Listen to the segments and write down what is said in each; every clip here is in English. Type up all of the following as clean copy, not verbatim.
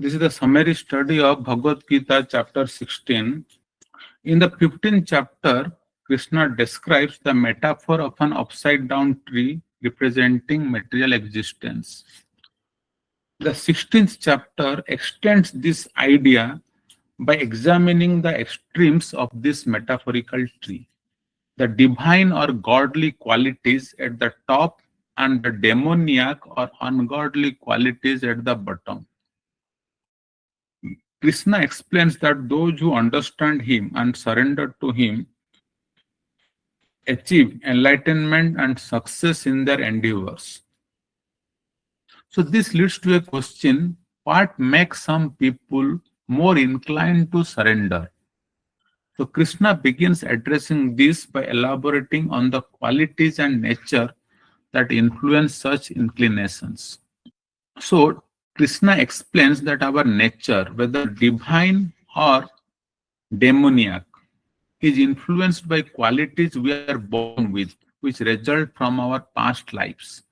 this is the summary study of Bhagavad Gita chapter 16. In the 15th chapter, Krishna describes the metaphor of an upside down tree representing material existence. The 16th chapter extends this idea by examining the extremes of this metaphorical tree, the divine or godly qualities at the top and the demoniac or ungodly qualities at the bottom. Krishna explains that those who understand him and surrender to him achieve enlightenment and success in their endeavors. So this leads to a question: what makes some people more inclined to surrender? So Krishna begins addressing this by elaborating on the qualities and nature that influence such inclinations. So Krishna explains that our nature, whether divine or demoniac, is influenced by qualities we are born with, which result from our past lives.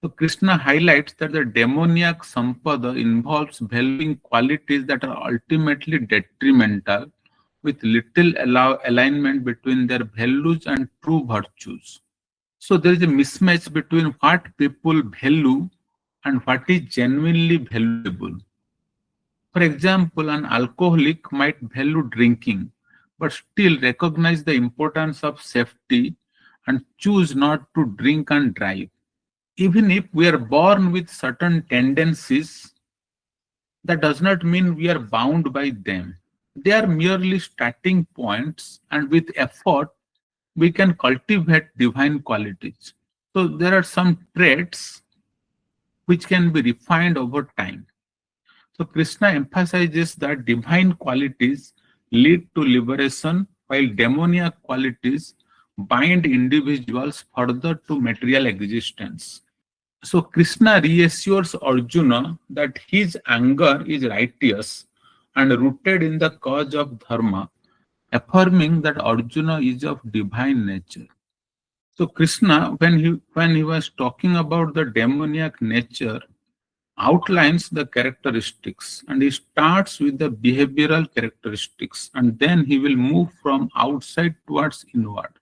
So Krishna highlights that the demoniac sampada involves valuing qualities that are ultimately detrimental, with little alignment between their values and true virtues. So there is a mismatch between what people value and what is genuinely valuable. For example, an alcoholic might value drinking, but still recognize the importance of safety and choose not to drink and drive. Even if we are born with certain tendencies, that does not mean we are bound by them. They are merely starting points, and with effort, we can cultivate divine qualities. So there are some traits which can be refined over time. So Krishna emphasizes that divine qualities lead to liberation, while demoniac qualities bind individuals further to material existence. So Krishna reassures Arjuna that his anger is righteous and rooted in the cause of dharma, affirming that Arjuna is of divine nature. So Krishna, when he was talking about the demoniac nature, outlines the characteristics, and he starts with the behavioral characteristics, and then he will move from outside towards inward.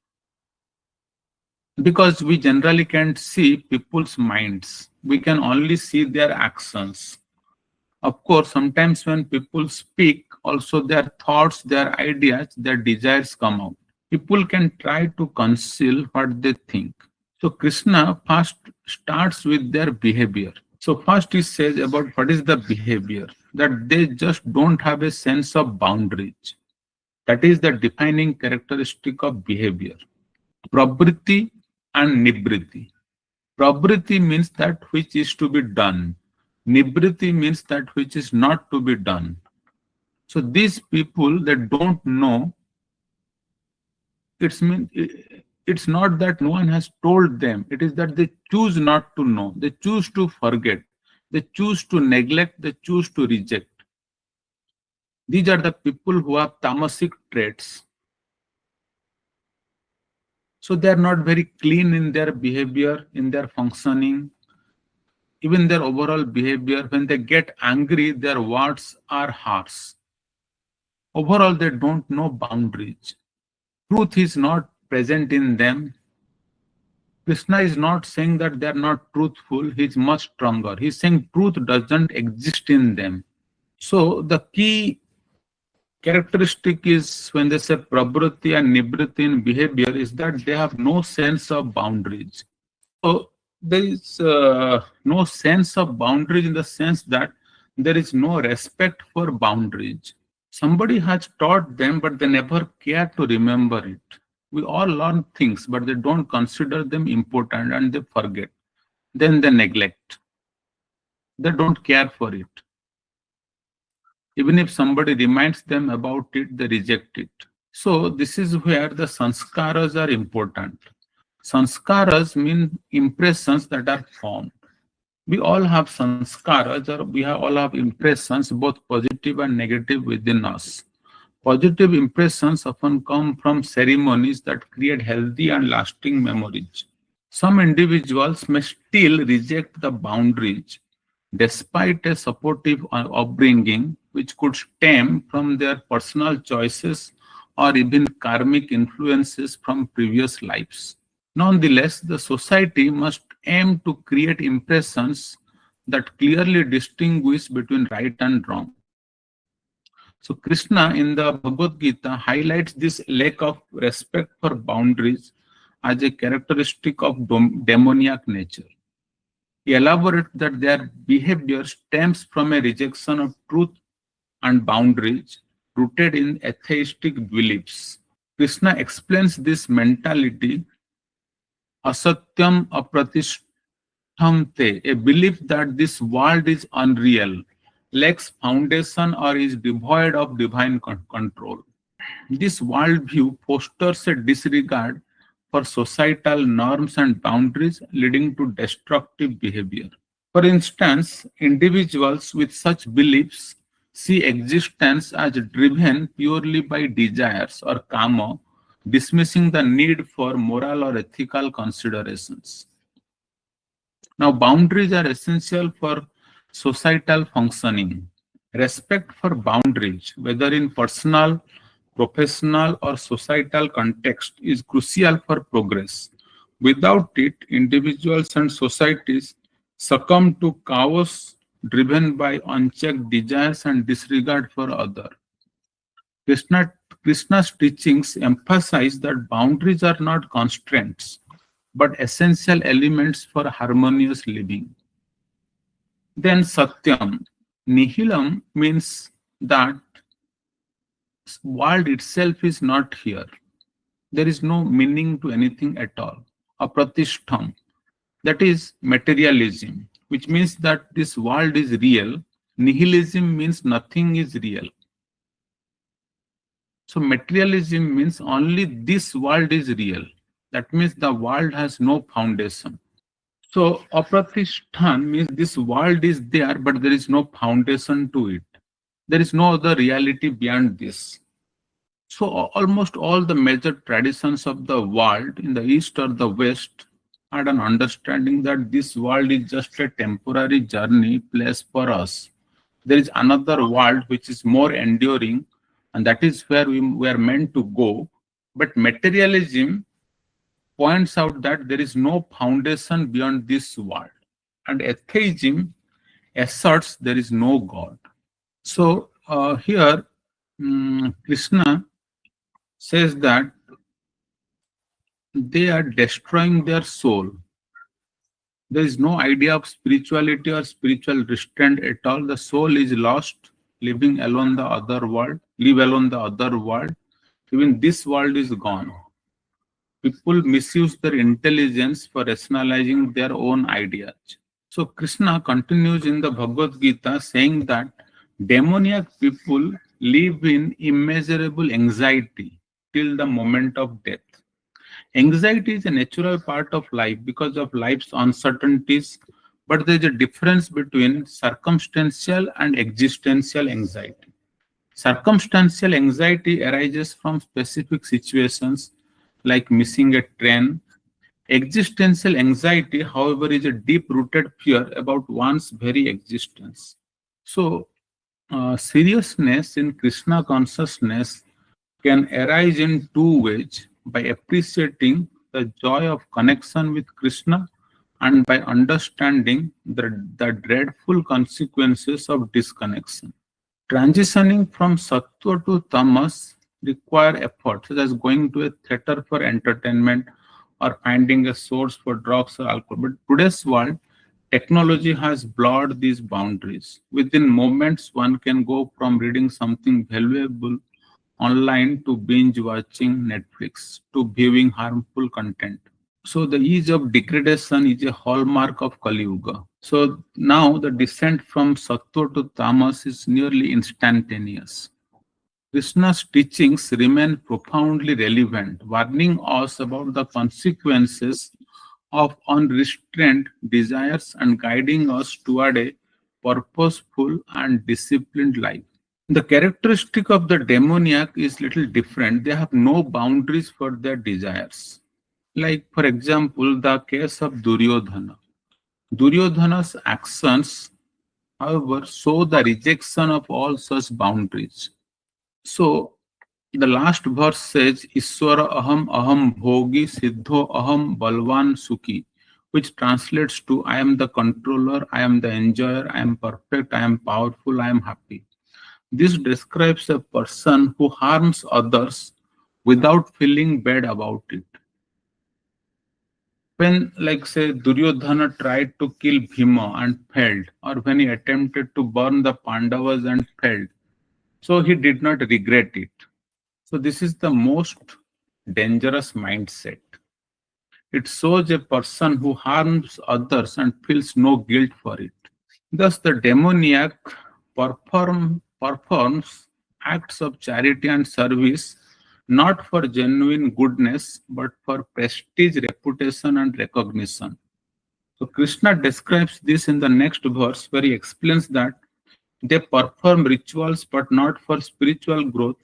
Because we generally can't see people's minds, we can only see their actions. Of course, sometimes when people speak, also their thoughts, their ideas, their desires come out. People can try to conceal what they think. So Krishna first starts with their behavior. So first he says about what is the behavior, that they just don't have a sense of boundaries. That is the defining characteristic of behavior. Pravriti and nibriti. Pravriti means that which is to be done. Nibriti means that which is not to be done. So these people that don't know, it's not that no one has told them, it is that they choose not to know, they choose to forget, they choose to neglect, they choose to reject. These are the people who have tamasic traits. So they are not very clean in their behavior, in their functioning, even their overall behavior. When they get angry, their words are harsh. Overall, they don't know boundaries. Truth is not present in them. Krishna is not saying that they are not truthful. He is much stronger. He is saying truth doesn't exist in them. So the key characteristic is, when they say pravriti and nibriti in behavior, is that they have no sense of boundaries. So there is no sense of boundaries in the sense that there is no respect for boundaries. Somebody has taught them, but they never care to remember it. We all learn things, but they don't consider them important and they forget. Then they neglect. They don't care for it. Even if somebody reminds them about it, they reject it. So this is where the sanskaras are important. Sanskaras mean impressions that are formed. We all have sanskaras, or we all have impressions, both positive and negative, within us. Positive impressions often come from ceremonies that create healthy and lasting memories. Some individuals may still reject the boundaries despite a supportive upbringing which could stem from their personal choices or even karmic influences from previous lives. Nonetheless, the society must aim to create impressions that clearly distinguish between right and wrong. So, Krishna in the Bhagavad Gita highlights this lack of respect for boundaries as a characteristic of demoniac nature. He elaborates that their behavior stems from a rejection of truth and boundaries rooted in atheistic beliefs. Krishna explains this mentality asatyam apratishtamte, a belief that this world is unreal, lacks foundation, or is devoid of divine control. This worldview fosters a disregard for societal norms and boundaries, leading to destructive behavior. For instance, individuals with such beliefs see existence as driven purely by desires or karma, dismissing the need for moral or ethical considerations. Now, boundaries are essential for societal functioning. Respect for boundaries, whether in personal, professional, or societal context, is crucial for progress. Without it, individuals and societies succumb to chaos driven by unchecked desires and disregard for others. Krishna, Krishna's teachings emphasize that boundaries are not constraints, but essential elements for harmonious living. Then Satyam, Nihilam means that world itself is not here. There is no meaning to anything at all. Apratishtham, that is materialism, which means that this world is real. Nihilism means nothing is real. So materialism means only this world is real. That means the world has no foundation. So apratishtan means this world is there, but there is no foundation to it. There is no other reality beyond this. So almost all the major traditions of the world in the East or the West had an understanding that this world is just a temporary journey place for us. There is another world which is more enduring, and that is where we are meant to go. But materialism points out that there is no foundation beyond this world. And atheism asserts there is no God. So here, Krishna says that they are destroying their soul. There is no idea of spirituality or spiritual restraint at all. The soul is lost, living alone the other world, live alone the other world. Even this world is gone. People misuse their intelligence for rationalizing their own ideas. So Krishna continues in the Bhagavad Gita saying that demoniac people live in immeasurable anxiety till the moment of death. Anxiety is a natural part of life because of life's uncertainties, but there is a difference between circumstantial and existential anxiety. Circumstantial anxiety arises from specific situations like missing a train. Existential anxiety, however, is a deep-rooted fear about one's very existence. So, seriousness in Krishna consciousness can arise in two ways: by appreciating the joy of connection with Krishna and by understanding the dreadful consequences of disconnection. Transitioning from sattva to tamas require effort, such as going to a theater for entertainment or finding a source for drugs or alcohol. But today's world, technology has blurred these boundaries. Within moments, one can go from reading something valuable online to binge watching Netflix to viewing harmful content. So the ease of degradation is a hallmark of Kali Yuga. So now the descent from sattva to tamas is nearly instantaneous. Krishna's teachings remain profoundly relevant, warning us about the consequences of unrestrained desires and guiding us toward a purposeful and disciplined life. The characteristic of the demoniac is little different. They have no boundaries for their desires. Like, for example, the case of Duryodhana. Duryodhana's actions however, show the rejection of all such boundaries. So, the last verse says, Ishwara aham aham bhogi siddho aham balvan sukhi, which translates to I am the controller, I am the enjoyer, I am perfect, I am powerful, I am happy. This describes a person who harms others without feeling bad about it. When, like, say, Duryodhana tried to kill Bhima and failed, or when he attempted to burn the Pandavas and failed, so he did not regret it. So, this is the most dangerous mindset. It shows a person who harms others and feels no guilt for it. Thus, the demoniac performs acts of charity and service not for genuine goodness but for prestige, reputation, and recognition. So, Krishna describes this in the next verse where he explains that they perform rituals but not for spiritual growth.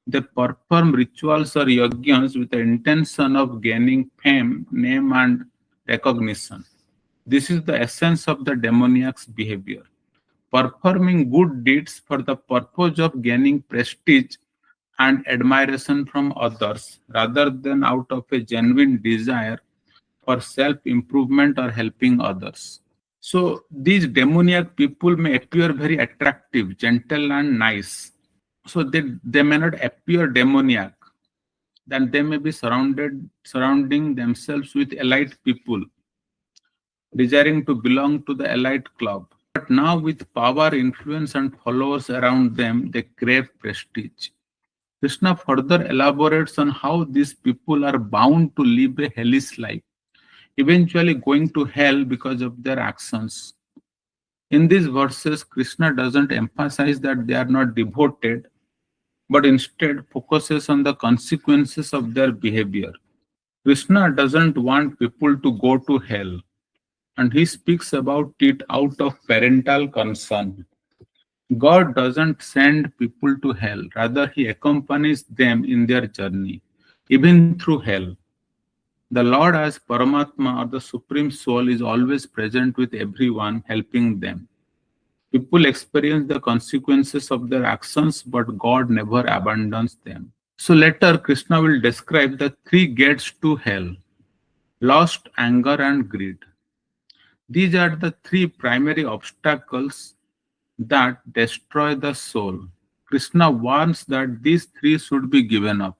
They perform rituals or yajnas with the intention of gaining fame, name, and recognition. This is the essence of the demoniac's behavior. Performing good deeds for the purpose of gaining prestige and admiration from others rather than out of a genuine desire for self improvement or helping others. So, these demoniac people may appear very attractive, gentle, and nice. So, they may not appear demoniac. Then they may be surrounding themselves with elite people, desiring to belong to the elite club. But now, with power, influence, and followers around them, they crave prestige. Krishna further elaborates on how these people are bound to live a hellish life, eventually going to hell because of their actions. In these verses, Krishna doesn't emphasize that they are not devoted, but instead focuses on the consequences of their behavior. Krishna doesn't want people to go to hell, and he speaks about it out of parental concern. God doesn't send people to hell, rather, he accompanies them in their journey, even through hell. The Lord, as Paramatma or the Supreme Soul, is always present with everyone, helping them. People experience the consequences of their actions, but God never abandons them. So later, Krishna will describe the three gates to hell: lust, anger, and greed. These are the three primary obstacles that destroy the soul. Krishna warns that these three should be given up.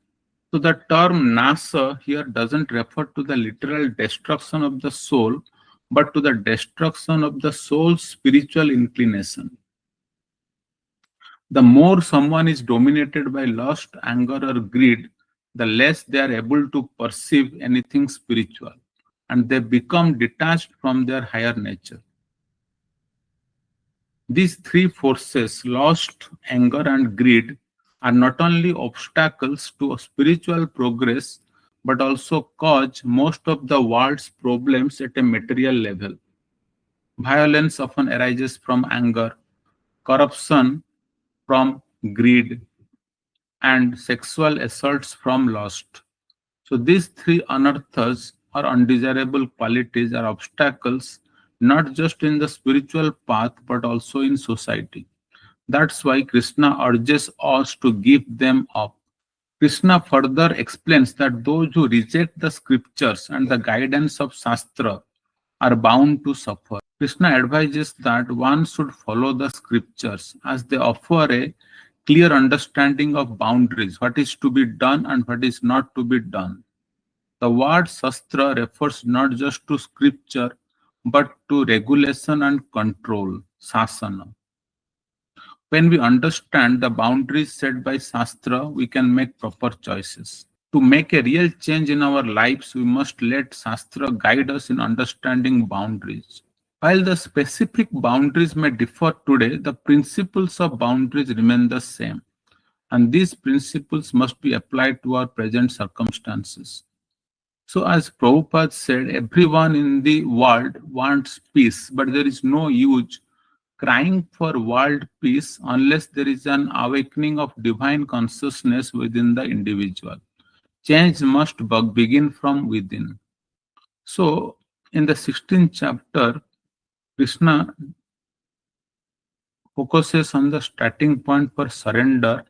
So the term nasa here doesn't refer to the literal destruction of the soul, but to the destruction of the soul's spiritual inclination. The more someone is dominated by lust, anger, or greed, the less they are able to perceive anything spiritual, and they become detached from their higher nature. These three forces, lust, anger, and greed, are not only obstacles to spiritual progress, but also cause most of the world's problems at a material level. Violence often arises from anger, corruption from greed, and sexual assaults from lust. So these three anarthas or undesirable qualities are obstacles not just in the spiritual path but also in society. That's why Krishna urges us to give them up. Krishna further explains that those who reject the scriptures and the guidance of Shastra are bound to suffer. Krishna advises that one should follow the scriptures as they offer a clear understanding of boundaries, what is to be done and what is not to be done. The word Shastra refers not just to scripture but to regulation and control, sasana. When we understand the boundaries set by Shastra, we can make proper choices. To make a real change in our lives, we must let Shastra guide us in understanding boundaries. While the specific boundaries may differ today, the principles of boundaries remain the same, and these principles must be applied to our present circumstances. So, as Prabhupada said, everyone in the world wants peace, but there is no use crying for world peace unless there is an awakening of divine consciousness within the individual. Change must begin from within. So, in the 16th chapter, Krishna focuses on the starting point for surrender,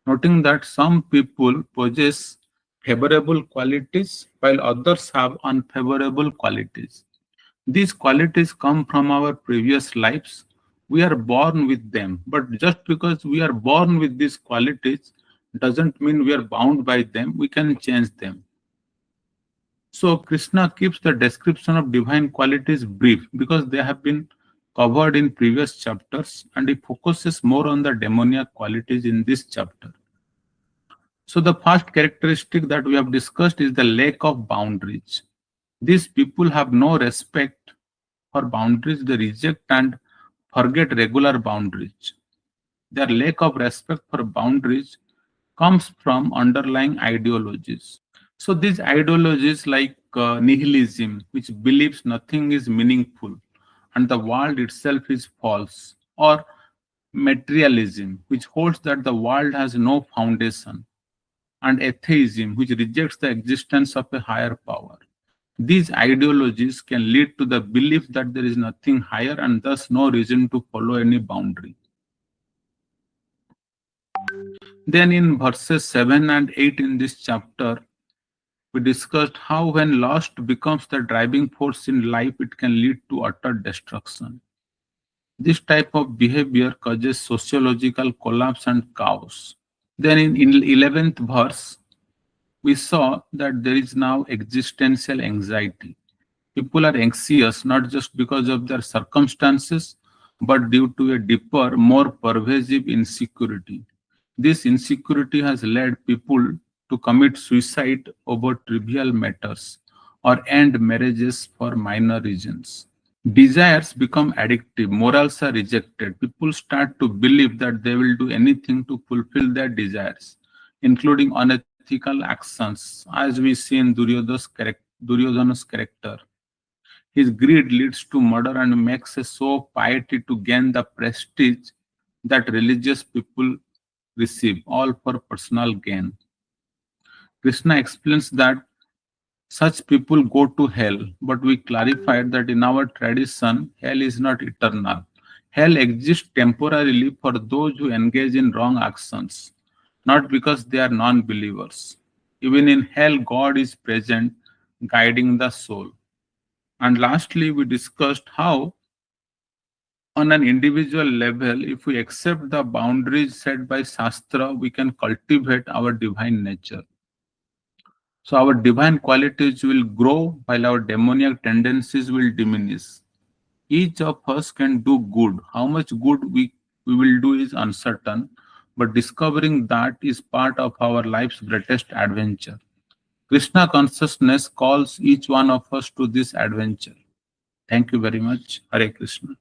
noting that some people possess favorable qualities while others have unfavorable qualities. These qualities come from our previous lives. We are born with them, but just because we are born with these qualities doesn't mean we are bound by them. We can change them. So Krishna keeps the description of divine qualities brief because they have been covered in previous chapters, and he focuses more on the demoniac qualities in this chapter. So the first characteristic that we have discussed is the lack of boundaries. These people have no respect for boundaries. They reject and forget regular boundaries. Their lack of respect for boundaries comes from underlying ideologies. So these ideologies like nihilism, which believes nothing is meaningful and the world itself is false, or materialism, which holds that the world has no foundation, and atheism, which rejects the existence of a higher power. These ideologies can lead to the belief that there is nothing higher and thus no reason to follow any boundary. Then in verses 7 and 8 in this chapter, we discussed how when lust becomes the driving force in life, it can lead to utter destruction. This type of behavior causes sociological collapse and chaos. Then in 11th verse, we saw that there is now existential anxiety. People are anxious not just because of their circumstances, but due to a deeper, more pervasive insecurity. This insecurity has led people to commit suicide over trivial matters or end marriages for minor reasons. Desires become addictive, morals are rejected. People start to believe that they will do anything to fulfill their desires, including unethical actions, as we see in Duryodhana's character. His greed leads to murder and makes a show of piety to gain the prestige that religious people receive, all for personal gain. Krishna explains that such people go to hell, but we clarified that in our tradition, hell is not eternal. Hell exists temporarily for those who engage in wrong actions, not because they are non believers. Even in hell, God is present, guiding the soul. And lastly, we discussed how, on an individual level, if we accept the boundaries set by Shastra, we can cultivate our divine nature. So our divine qualities will grow while our demoniac tendencies will diminish. Each of us can do good. How much good we will do is uncertain, but discovering that is part of our life's greatest adventure. Krishna consciousness calls each one of us to this adventure. Thank you very much. Hare Krishna.